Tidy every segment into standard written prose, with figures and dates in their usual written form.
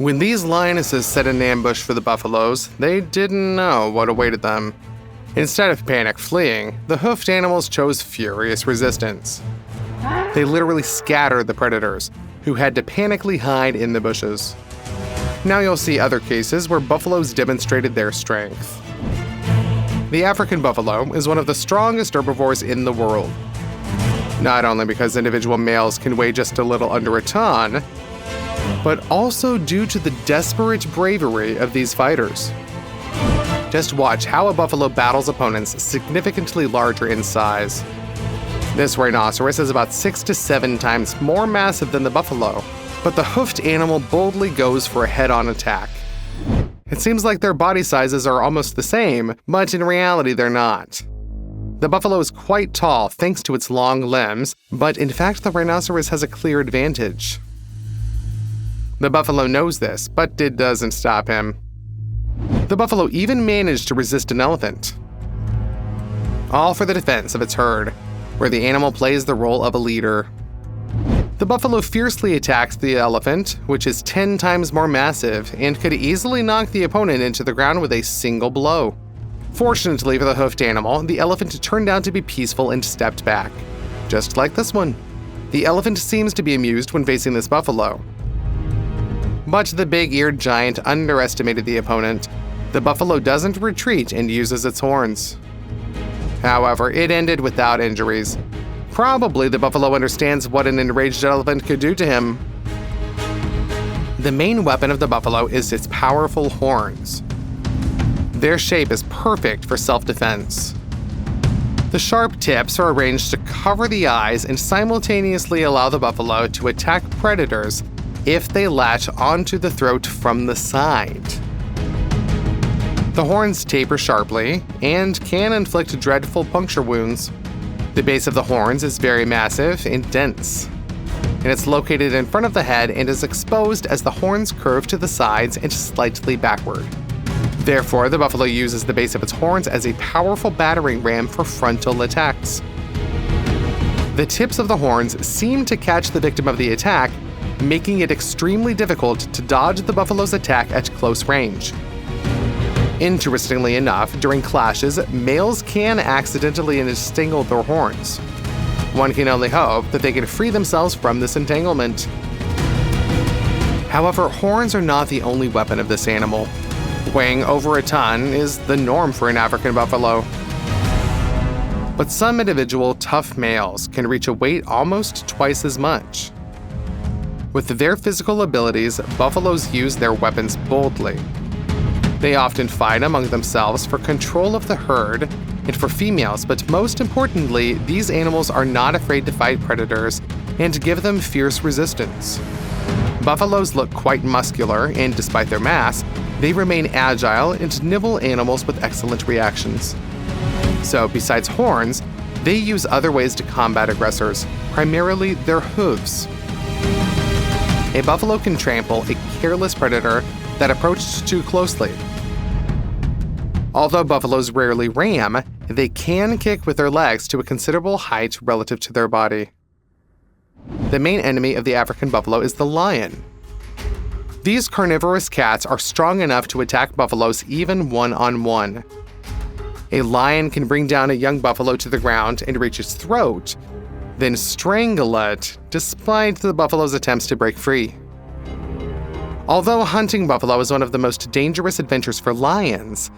When these lionesses set an ambush for the buffaloes, they didn't know what awaited them. Instead of panic fleeing, the hoofed animals chose furious resistance. They literally scattered the predators, who had to panically hide in the bushes. Now you'll see other cases where buffaloes demonstrated their strength. The African buffalo is one of the strongest herbivores in the world. Not only because individual males can weigh just a little under a ton, but also due to the desperate bravery of these fighters. Just watch how a buffalo battles opponents significantly larger in size. This rhinoceros is about 6 to 7 times more massive than the buffalo, but the hoofed animal boldly goes for a head-on attack. It seems like their body sizes are almost the same, but in reality they're not. The buffalo is quite tall thanks to its long limbs, but in fact the rhinoceros has a clear advantage. The buffalo knows this, but it doesn't stop him. The buffalo even managed to resist an elephant. All for the defense of its herd, where the animal plays the role of a leader. The buffalo fiercely attacks the elephant, which is 10 times more massive and could easily knock the opponent into the ground with a single blow. Fortunately for the hoofed animal, the elephant turned out to be peaceful and stepped back. Just like this one. The elephant seems to be amused when facing this buffalo. But the big-eared giant underestimated the opponent. The buffalo doesn't retreat and uses its horns. However, it ended without injuries. Probably the buffalo understands what an enraged elephant could do to him. The main weapon of the buffalo is its powerful horns. Their shape is perfect for self-defense. The sharp tips are arranged to cover the eyes and simultaneously allow the buffalo to attack predators if they latch onto the throat from the side. The horns taper sharply and can inflict dreadful puncture wounds. The base of the horns is very massive and dense, and it's located in front of the head and is exposed as the horns curve to the sides and slightly backward. Therefore, the buffalo uses the base of its horns as a powerful battering ram for frontal attacks. The tips of the horns seem to catch the victim of the attack, making it extremely difficult to dodge the buffalo's attack at close range. Interestingly enough, during clashes, males can accidentally entangle their horns. One can only hope that they can free themselves from this entanglement. However, horns are not the only weapon of this animal. Weighing over a ton is the norm for an African buffalo. But some individual tough males can reach a weight almost twice as much. With their physical abilities, buffaloes use their weapons boldly. They often fight among themselves for control of the herd and for females, but most importantly, these animals are not afraid to fight predators and give them fierce resistance. Buffaloes look quite muscular, and despite their mass, they remain agile and nibble animals with excellent reactions. So, besides horns, they use other ways to combat aggressors, primarily their hooves. A buffalo can trample a careless predator that approached too closely. Although buffaloes rarely ram, they can kick with their legs to a considerable height relative to their body. The main enemy of the African buffalo is the lion. These carnivorous cats are strong enough to attack buffaloes even one-on-one. A lion can bring down a young buffalo to the ground and reach its throat, then strangle it, despite the buffalo's attempts to break free. Although hunting buffalo is one of the most dangerous adventures for lions,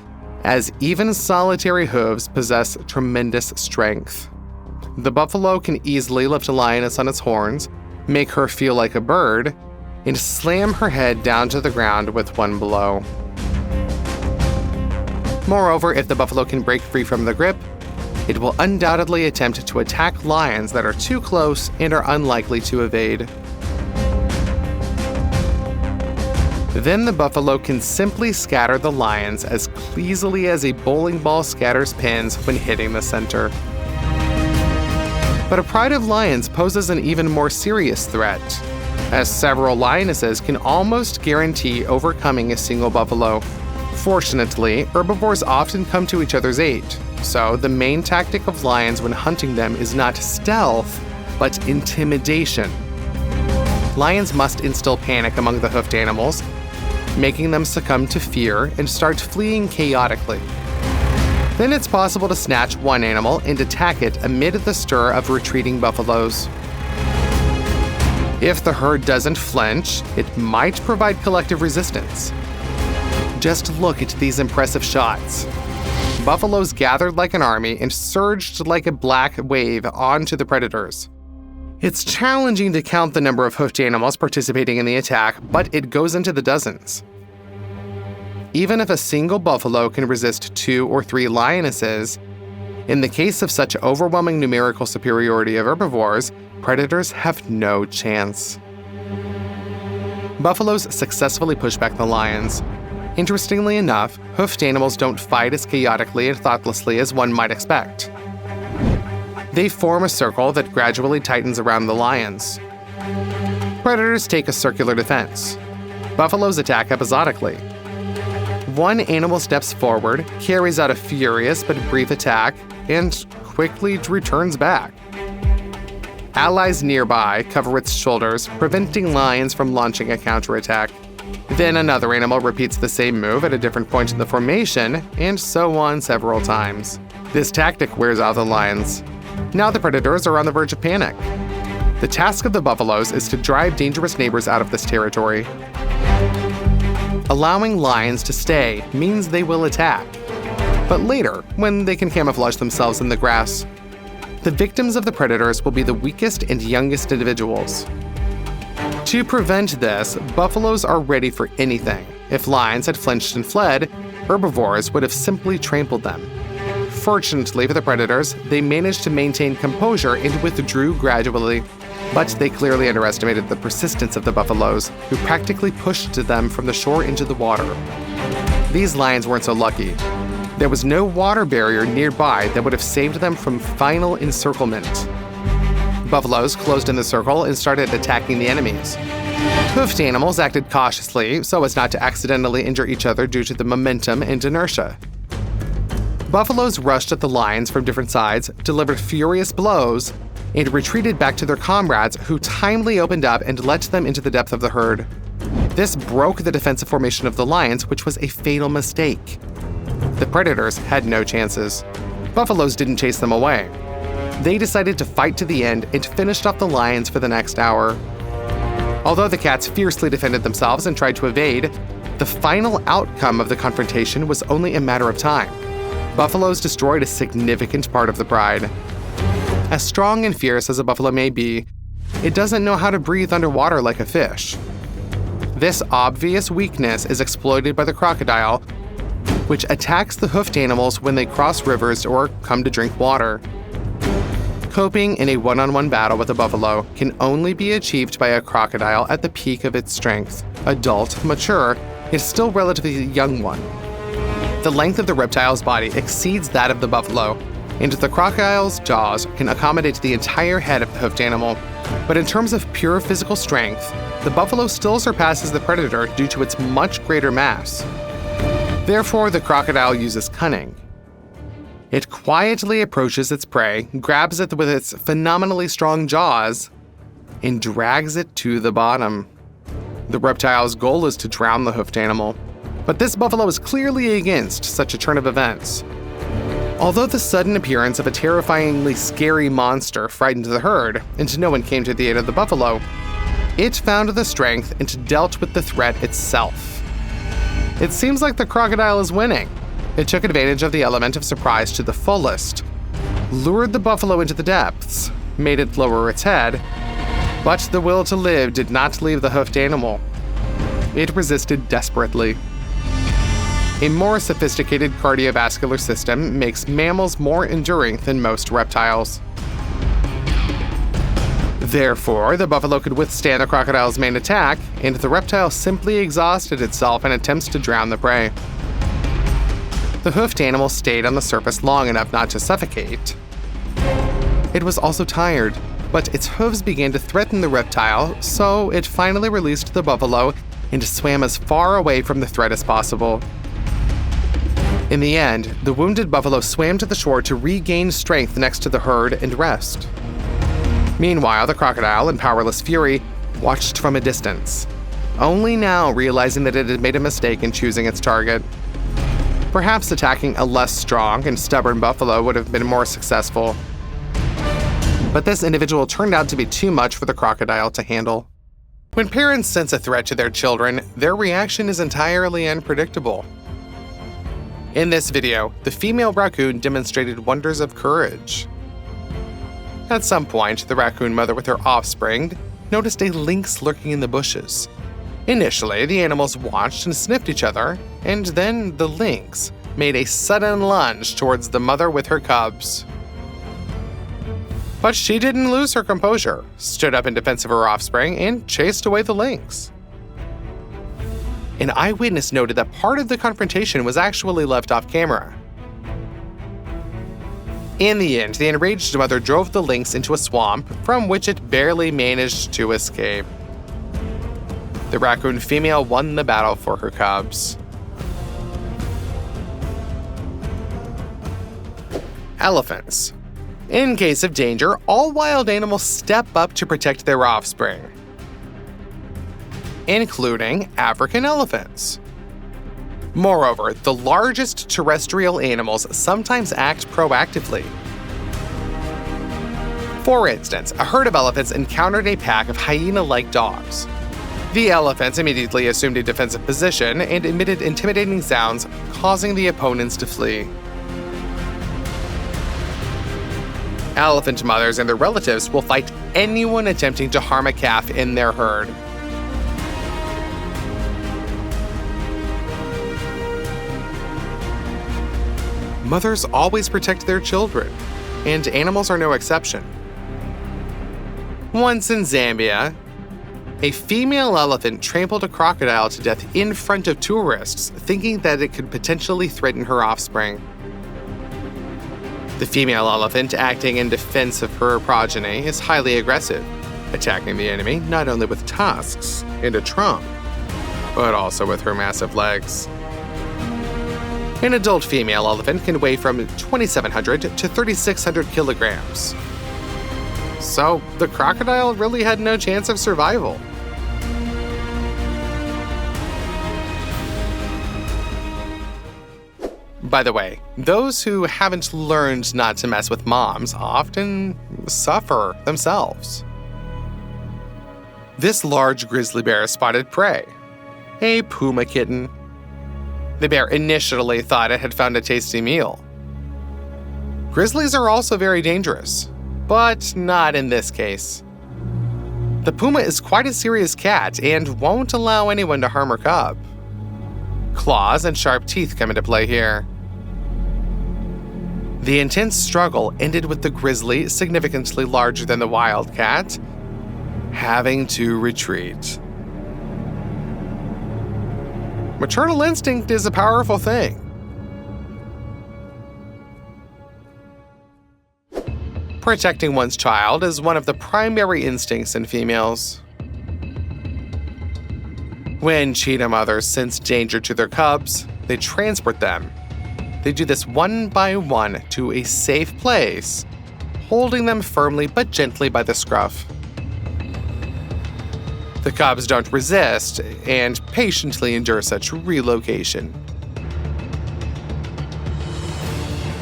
as even solitary hooves possess tremendous strength. The buffalo can easily lift a lioness on its horns, make her feel like a bird, and slam her head down to the ground with one blow. Moreover, if the buffalo can break free from the grip, it will undoubtedly attempt to attack lions that are too close and are unlikely to evade. Then the buffalo can simply scatter the lions as easily as a bowling ball scatters pins when hitting the center. But a pride of lions poses an even more serious threat, as several lionesses can almost guarantee overcoming a single buffalo. Fortunately, herbivores often come to each other's aid, so the main tactic of lions when hunting them is not stealth, but intimidation. Lions must instill panic among the hoofed animals, making them succumb to fear and start fleeing chaotically. Then it's possible to snatch one animal and attack it amid the stir of retreating buffaloes. If the herd doesn't flinch, it might provide collective resistance. Just look at these impressive shots. Buffaloes gathered like an army and surged like a black wave onto the predators. It's challenging to count the number of hoofed animals participating in the attack, but it goes into the dozens. Even if a single buffalo can resist 2 or 3 lionesses, in the case of such overwhelming numerical superiority of herbivores, predators have no chance. Buffaloes successfully push back the lions. Interestingly enough, hoofed animals don't fight as chaotically and thoughtlessly as one might expect. They form a circle that gradually tightens around the lions. Predators take a circular defense. Buffaloes attack episodically. One animal steps forward, carries out a furious but brief attack, and quickly returns back. Allies nearby cover its shoulders, preventing lions from launching a counterattack. Then another animal repeats the same move at a different point in the formation, and so on several times. This tactic wears out the lions. Now the predators are on the verge of panic. The task of the buffaloes is to drive dangerous neighbors out of this territory. Allowing lions to stay means they will attack, but later, when they can camouflage themselves in the grass. The victims of the predators will be the weakest and youngest individuals. To prevent this, buffaloes are ready for anything. If lions had flinched and fled, herbivores would have simply trampled them. Fortunately for the predators, they managed to maintain composure and withdrew gradually. But they clearly underestimated the persistence of the buffaloes, who practically pushed them from the shore into the water. These lions weren't so lucky. There was no water barrier nearby that would have saved them from final encirclement. Buffaloes closed in the circle and started attacking the enemies. Hoofed animals acted cautiously so as not to accidentally injure each other due to the momentum and inertia. Buffaloes rushed at the lions from different sides, delivered furious blows, and retreated back to their comrades, who timely opened up and let them into the depth of the herd. This broke the defensive formation of the lions, which was a fatal mistake. The predators had no chances. Buffaloes didn't chase them away. They decided to fight to the end and finished off the lions for the next hour. Although the cats fiercely defended themselves and tried to evade, the final outcome of the confrontation was only a matter of time. Buffaloes destroyed a significant part of the pride. As strong and fierce as a buffalo may be, it doesn't know how to breathe underwater like a fish. This obvious weakness is exploited by the crocodile, which attacks the hoofed animals when they cross rivers or come to drink water. Coping in a one-on-one battle with a buffalo can only be achieved by a crocodile at the peak of its strength. Adult, mature, is still relatively young one. The length of the reptile's body exceeds that of the buffalo, and the crocodile's jaws can accommodate the entire head of the hoofed animal. But in terms of pure physical strength, the buffalo still surpasses the predator due to its much greater mass. Therefore, the crocodile uses cunning. It quietly approaches its prey, grabs it with its phenomenally strong jaws, and drags it to the bottom. The reptile's goal is to drown the hoofed animal, but this buffalo is clearly against such a turn of events. Although the sudden appearance of a terrifyingly scary monster frightened the herd, and no one came to the aid of the buffalo, it found the strength and dealt with the threat itself. It seems like the crocodile is winning. It took advantage of the element of surprise to the fullest, lured the buffalo into the depths, made it lower its head, but the will to live did not leave the hoofed animal. It resisted desperately. A more sophisticated cardiovascular system makes mammals more enduring than most reptiles. Therefore, the buffalo could withstand the crocodile's main attack, and the reptile simply exhausted itself in attempts to drown the prey. The hoofed animal stayed on the surface long enough not to suffocate. It was also tired, but its hooves began to threaten the reptile, so it finally released the buffalo and swam as far away from the threat as possible. In the end, the wounded buffalo swam to the shore to regain strength next to the herd and rest. Meanwhile, the crocodile, in powerless fury, watched from a distance. only now realizing that it had made a mistake in choosing its target. Perhaps attacking a less strong and stubborn buffalo would have been more successful. But this individual turned out to be too much for the crocodile to handle. When parents sense a threat to their children, their reaction is entirely unpredictable. In this video, the female raccoon demonstrated wonders of courage. At some point, the raccoon mother with her offspring noticed a lynx lurking in the bushes. Initially, the animals watched and sniffed each other, and then the lynx made a sudden lunge towards the mother with her cubs. But she didn't lose her composure, stood up in defense of her offspring, and chased away the lynx. An eyewitness noted that part of the confrontation was actually left off camera. In the end, the enraged mother drove the lynx into a swamp from which it barely managed to escape. The raccoon female won the battle for her cubs. Elephants. In case of danger, all wild animals step up to protect their offspring, including African elephants. Moreover, the largest terrestrial animals sometimes act proactively. For instance, a herd of elephants encountered a pack of hyena-like dogs. The elephants immediately assumed a defensive position and emitted intimidating sounds, causing the opponents to flee. Elephant mothers and their relatives will fight anyone attempting to harm a calf in their herd. Mothers always protect their children, and animals are no exception. Once in Zambia, a female elephant trampled a crocodile to death in front of tourists, thinking that it could potentially threaten her offspring. The female elephant, acting in defense of her progeny, is highly aggressive, attacking the enemy not only with tusks and a trunk, but also with her massive legs. An adult female elephant can weigh from 2,700 to 3,600 kilograms. So the crocodile really had no chance of survival. By the way, those who haven't learned not to mess with moms often suffer themselves. This large grizzly bear spotted prey, a puma kitten. The bear initially thought it had found a tasty meal. Grizzlies are also very dangerous, but not in this case. The puma is quite a serious cat and won't allow anyone to harm her cub. Claws and sharp teeth come into play here. The intense struggle ended with the grizzly, significantly larger than the wildcat, having to retreat. Maternal instinct is a powerful thing. Protecting one's child is one of the primary instincts in females. When cheetah mothers sense danger to their cubs, they transport them. They do this one by one to a safe place, holding them firmly but gently by the scruff. The cubs don't resist and patiently endure such relocation.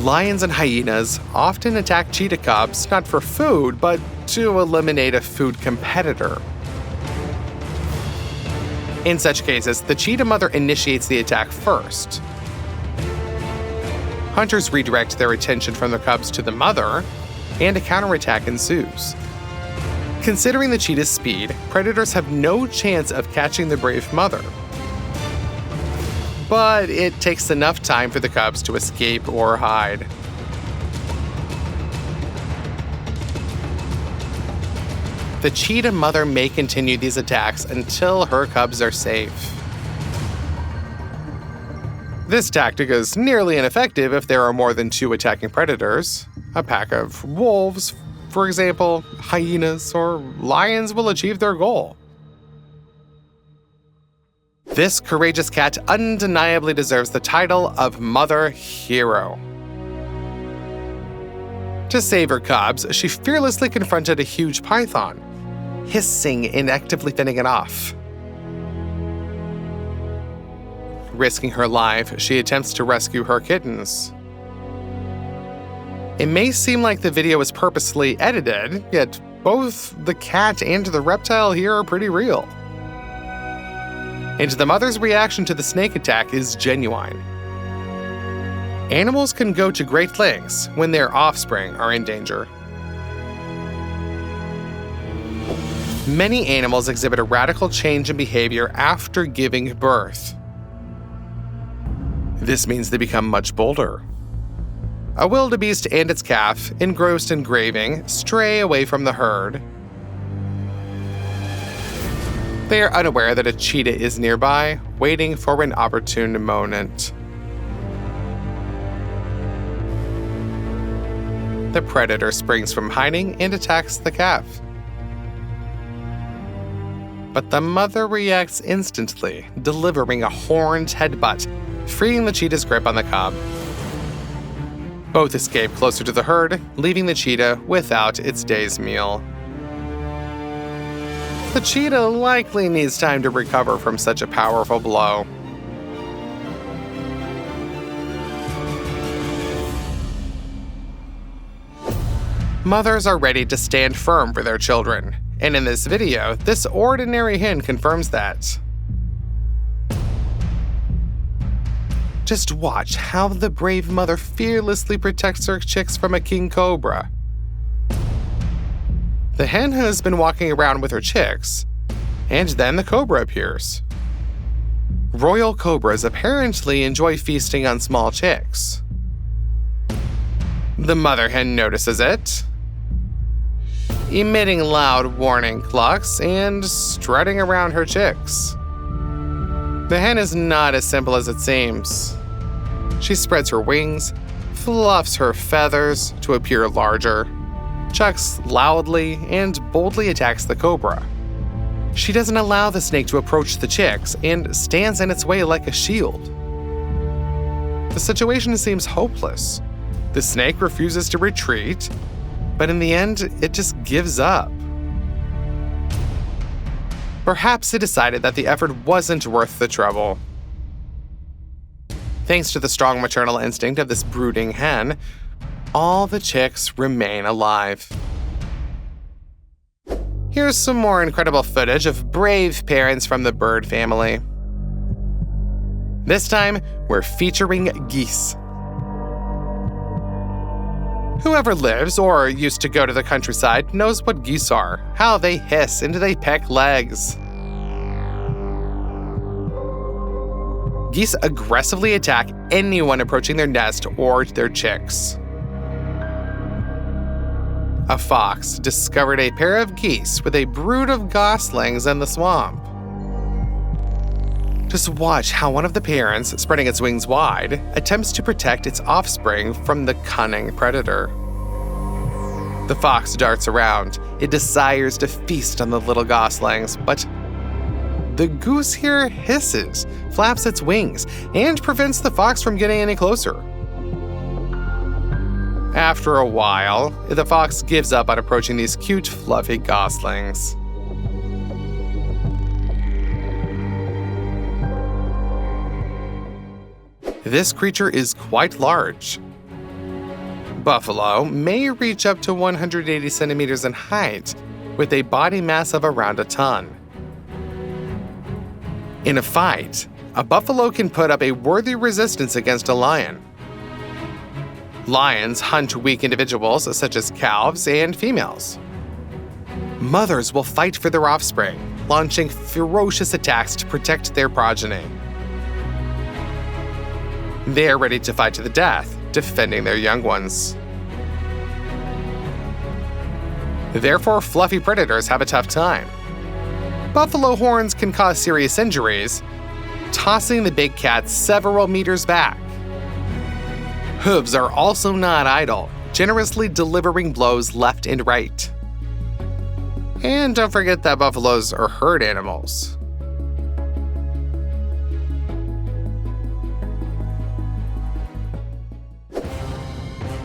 Lions and hyenas often attack cheetah cubs not for food, but to eliminate a food competitor. In such cases, the cheetah mother initiates the attack first. Hunters redirect their attention from the cubs to the mother, and a counterattack ensues. Considering the cheetah's speed, predators have no chance of catching the brave mother. But it takes enough time for the cubs to escape or hide. The cheetah mother may continue these attacks until her cubs are safe. This tactic is nearly ineffective if there are more than two attacking predators. A pack of wolves, for example, hyenas, or lions will achieve their goal. This courageous cat undeniably deserves the title of Mother Hero. To save her cubs, she fearlessly confronted a huge python, hissing and actively fending it off. Risking her life, she attempts to rescue her kittens. It may seem like the video is purposely edited, yet both the cat and the reptile here are pretty real. And the mother's reaction to the snake attack is genuine. Animals can go to great lengths when their offspring are in danger. Many animals exhibit a radical change in behavior after giving birth. This means they become much bolder. A wildebeest and its calf, engrossed in grazing, stray away from the herd. They are unaware that a cheetah is nearby, waiting for an opportune moment. The predator springs from hiding and attacks the calf. But the mother reacts instantly, delivering a horned headbutt, freeing the cheetah's grip on the cub. Both escape closer to the herd, leaving the cheetah without its day's meal. The cheetah likely needs time to recover from such a powerful blow. Mothers are ready to stand firm for their children, and in this video, this ordinary hen confirms that. Just watch how the brave mother fearlessly protects her chicks from a king cobra. The hen has been walking around with her chicks, and then the cobra appears. Royal cobras apparently enjoy feasting on small chicks. The mother hen notices it, emitting loud warning clucks and strutting around her chicks. The hen is not as simple as it seems. She spreads her wings, fluffs her feathers to appear larger, chucks loudly, and boldly attacks the cobra. She doesn't allow the snake to approach the chicks and stands in its way like a shield. The situation seems hopeless. The snake refuses to retreat, but in the end, it just gives up. Perhaps it decided that the effort wasn't worth the trouble. Thanks to the strong maternal instinct of this brooding hen, all the chicks remain alive. Here's some more incredible footage of brave parents from the bird family. This time, we're featuring geese. Whoever lives or used to go to the countryside knows what geese are, how they hiss and they peck legs. Geese aggressively attack anyone approaching their nest or their chicks. A fox discovered a pair of geese with a brood of goslings in the swamp. Just watch how one of the parents, spreading its wings wide, attempts to protect its offspring from the cunning predator. The fox darts around. It desires to feast on the little goslings, but the goose here hisses, flaps its wings, and prevents the fox from getting any closer. After a while, the fox gives up on approaching these cute, fluffy goslings. This creature is quite large. Buffalo may reach up to 180 centimeters in height, with a body mass of around a ton. In a fight, a buffalo can put up a worthy resistance against a lion. Lions hunt weak individuals such as calves and females. Mothers will fight for their offspring, launching ferocious attacks to protect their progeny. They are ready to fight to the death, defending their young ones. Therefore, fluffy predators have a tough time. Buffalo horns can cause serious injuries, tossing the big cat several meters back. Hooves are also not idle, generously delivering blows left and right. And don't forget that buffaloes are herd animals.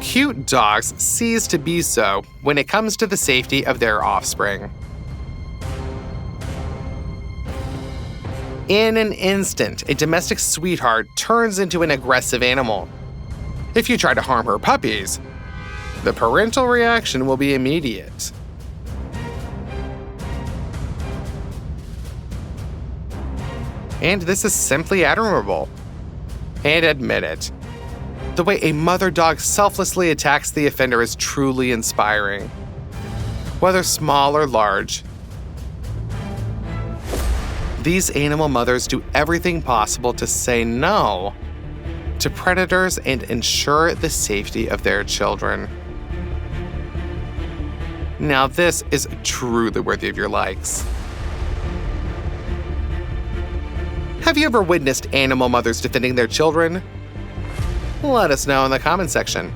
Cute dogs cease to be so when it comes to the safety of their offspring. In an instant, a domestic sweetheart turns into an aggressive animal. If you try to harm her puppies, the parental reaction will be immediate. And this is simply admirable. And admit it, the way a mother dog selflessly attacks the offender is truly inspiring. Whether small or large, these animal mothers do everything possible to say no to predators and ensure the safety of their children. Now this is truly worthy of your likes. Have you ever witnessed animal mothers defending their children? Let us know in the comment section.